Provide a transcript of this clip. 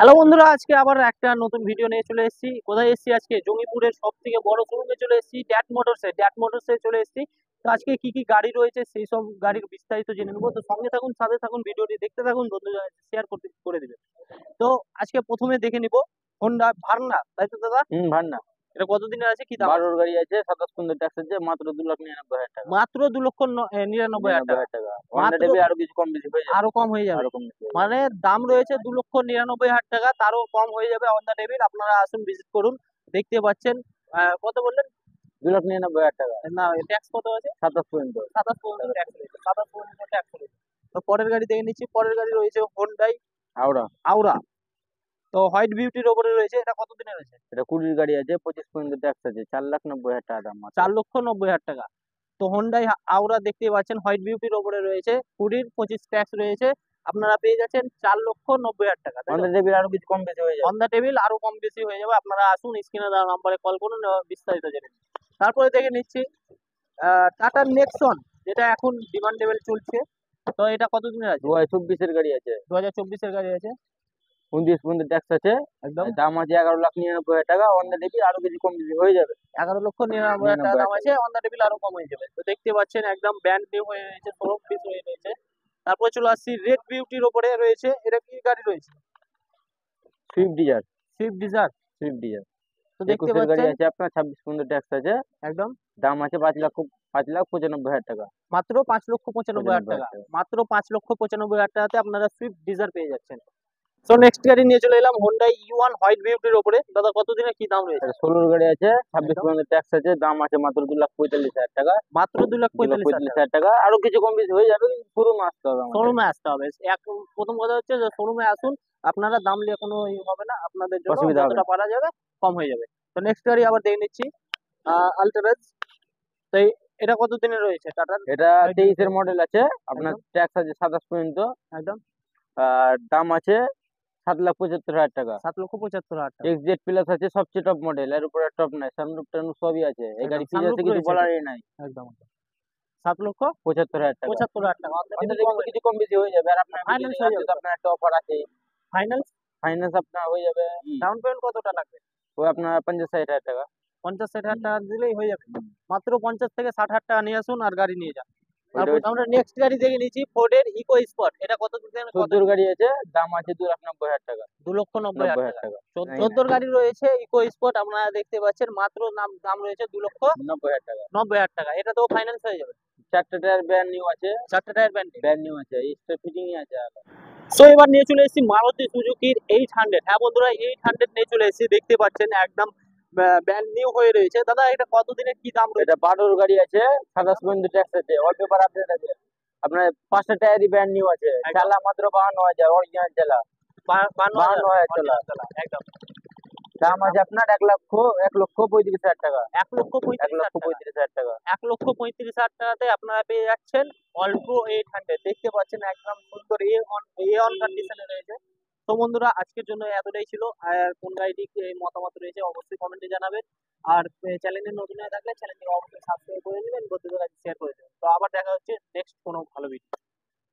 Hello বন্ধুরা, আজকে আবার একটা নতুন ভিডিও নিয়ে চলে এসেছি। কোথায় এসেছি আজকে? জঙ্গিপুরের সব থেকে বড় শোরুমে চলে এসেছি, ড্যাট মোটরসে চলে এসেছি। তো আজকে কি কি গাড়ি রয়েছে সেই সব গাড়ির বিস্তারিত জেনে নেবো। তো সঙ্গে থাকুন, সাথে থাকুন, ভিডিওটি দেখতে থাকুন, বন্ধুদের শেয়ার করতে করে দিবেন। তো আজকে প্রথমে দেখে নিব হোন্ডা ভার্না, তাই তো দাদা? ভান্না এটা কতদিনের আছে, কি দাম আছে? 12 গাড়ি আছে, 27 ট্যাক্স আছে, মাত্র 2,99,000 টাকা। মাত্র 2,99,000 টাকা। 2,99,000 টাকা ওয়ান মাত্র ডেবি, আরো কিছু কম বেশি হয়ে যাবে। আরো কম হয়ে যাবে? আরো কম বেশি হয়ে যাবে। মানে দাম রয়েছে 2,99,000 টাকা, তারও কম হয়ে যাবে হন্ডা ডেভিল। আপনারা আসুন, ভিজিট করুন। দেখতে পাচ্ছেন কত বললেন? 2,99,000 টাকা, না, ট্যাক্স কত আছে? 27 পর্যন্ত। 27 পর্যন্ত ট্যাক্স রয়েছে, 27 পর্যন্ত ট্যাক্স রয়েছে। তো পরের গাড়ি দেখে নিচ্ছি। পরের গাড়ি রয়েছে হোন্ডাই হাওড়া, আউরা। তো হোয়াইট বিউটির ওপরে রয়েছে। এটা কত দিনের রয়েছে? এটা 20 গাড়ি আছে, 25 পর্যন্ত ট্যাক্স আছে, 4,90,000 টাকা দাম মাত্র। 4,90,000 টাকা। তো হোন্ডাই আউরা দেখতে পাচ্ছেন, হোয়াইট বিউটির ওপরে রয়েছে, 20-25 ট্যাক্স রয়েছে। আপনারা পেয়ে যাচ্ছেন 4,90,000 টাকা। ওয়ান ডেবি আরো কিছু কম বেশি হয়ে যাবে। অন দ্য টেবিল আরো কম বেশি হয়ে যাবে। আপনারা আসুন, স্ক্রিনে দেওয়া নাম্বারে কল করুন, বিস্তারিত জেনে নিন। তারপরে দেখে নিচ্ছি টাটা নেক্সন, যেটা এখন ডিমান্ডেবল চলছে। তো এটা কত দিনের আছে? 2024 এর গাড়ি আছে, 2024 এর গাড়ি আছে। 29 পর্যন্ত ট্যাক্স আছে, একদম দাম আছে 11,99,000 টাকা। ওয়ান ডেবি আরো কিছু কম বেশি হয়ে যাবে। 11,99,000 টাকা দাম আছে। অন দ্য টেবিল আরো কম হয়ে যাবে। তো দেখতে পাচ্ছেন একদম ব্র্যান্ড নিউ হয়ে রয়েছে, শোরুম পিস হয়ে রয়েছে। তারপরে চলে আসছি রেড বিউটির ওপরে রয়েছে। এটা কি গাড়ি রয়েছে? Swift Dzire, Swift Dzire. Swift Dzire তো দেখতে 21 এর গাড়ি পাচ্ছেন আছে, আপনার 26 পর্যন্ত ট্যাক্স আছে, একদম দাম আছে 5,95,000 টাকা। মাত্র 5,95,000 টাকা। 95,000 টাকা। মাত্র 5,95,000 টাকাতে আপনারা সুইফট ডিজায়ার পেয়ে যাচ্ছেন। তো নেক্সট গাড়ি নিয়ে চলে এলাম হোন্ডাই ইউ1 হোয়াইট বিউটির ওপরে। দাদা কত দিনে কি দাম রয়েছে? 16 গাড়ি আছে, 26 একদম পর্যন্ত ট্যাক্স আছে, দাম আছে মাত্র 2,45,000 টাকা। মাত্র 2,45,000 টাকা। 2,45,000 টাকা, আরো কিছু কম বেশি হয়ে যাবে, কিন্তু শোরুমে আসতে হবে আমাদের। শোরুমে আসতে হবে। প্রথম কথা হচ্ছে যে শোরুমে আসুন। আপনারা দাম নিয়ে কোনো হবে না, আপনাদের জন্য অসুবিধা হবে যতটা না। পারা যাবে কম হয়ে যাবে। তো নেক্সট গাড়ি আবার দেখে নিচ্ছি আলট্রাজ। তো এটা কত দিনে রয়েছে টাটার? এটা 23 এর মডেল আছে, আপনার একদম ট্যাক্স আছে 27 পর্যন্ত, একদম আর দাম আছে 7,75,000 টাকা। 7,75,000 টাকা। এক্সজেড প্লাস আছে, সবচেয়ে টপ মডেল, এর উপরে টপ নাই, সানরুফ টানরুফ সবই আছে। এই গাড়ি একদম ফিজ আছে, সানরুফ কিছু রয়েছে বলার এটা। নাই। একদম 7,75,000 7,75,000 টাকা। টাকা। আমাদের এখানে কিছু কম বেশি হয়ে যাবে, আর আপনার ফাইন্যান্স বিল্ডিং হয়ে আছে যাবে তো আপনার একটা অফার আছে। ফাইন্যান্স। ফাইন্যান্স আপনার হয়ে যাবে, ডাউন পেমেন্ট কতটা লাগবে? ওই আপনার 50-60,000 টাকা। 50-60,000 টাকা দিলেই হয়ে যাবে। মাত্র 50 থেকে 60,000 টাকা নিয়ে আসুন আর গাড়ি নিয়ে যান। ওইটা তারপর আমরা নেক্সট গাড়ি দেখে নিয়েছি ফোর্ডের ইকো স্পট। এটা কত দিনের, কত? 14 গাড়ি আছে, দাম আছে 2,90,000 টাকা। 2,90,000 90,000 টাকা। টাকা। 14 গাড়ি রয়েছে ইকো স্পট, আপনারা দেখতে পাচ্ছেন। মাত্র দাম রয়েছে 90,000 টাকা। 2,90,000 টাকা। এটা তো ফাইন্যান্স হয়ে যাবে। 4টা টায়ার ব্র্যান্ড নিউ আছে, 4টা টায়ার ব্যান্ড। এক্সট্রা ফিটিংই আছে। সো এবার নিয়ে চলে এসেছি মারুতি সুজুকির 800। হ্যাঁ বন্ধুরা, 800 নিয়ে চলে এসেছি। দেখতে পাচ্ছেন একদম ব্র্যান্ড নিউ হয়ে রয়েছে। দাদা এটা কত দিনের কি দাম রয়েছে? এটা 12 গাড়ি আছে, 27 পর্যন্ত ট্যাক্স আছে, ওয়ালপেপার আপডেট আছে, আপনার 5টা টায়ারই ব্র্যান্ড নিউ আছে, একদম। চালা মাত্র 52,000, অরিজিনাল চালা 52,000 চালা। একদম দাম আছে আপনার 1,35,000 টাকা। 1,35,000 টাকা। 1,35,000 টাকাতে আপনারা পেয়ে যাচ্ছেন অল্টো 800। দেখতে পাচ্ছেন একদম সুন্দর এ অন কন্ডিশনে রয়েছে। তো বন্ধুরা, আজকের জন্য এতটাই ছিল। আর কোন গাড়িটি মতামত রয়েছে অবশ্যই কমেন্টে জানাবেন। আর চ্যানেলে নতুন হয়ে থাকলে চ্যানেলটিকে অবশ্যই সাবস্ক্রাইব করে নেবেন, বন্ধুদের কাছে শেয়ার করে দেবেন। তো আবার দেখা হচ্ছে নেক্সট কোনো ভালো ভিডিও।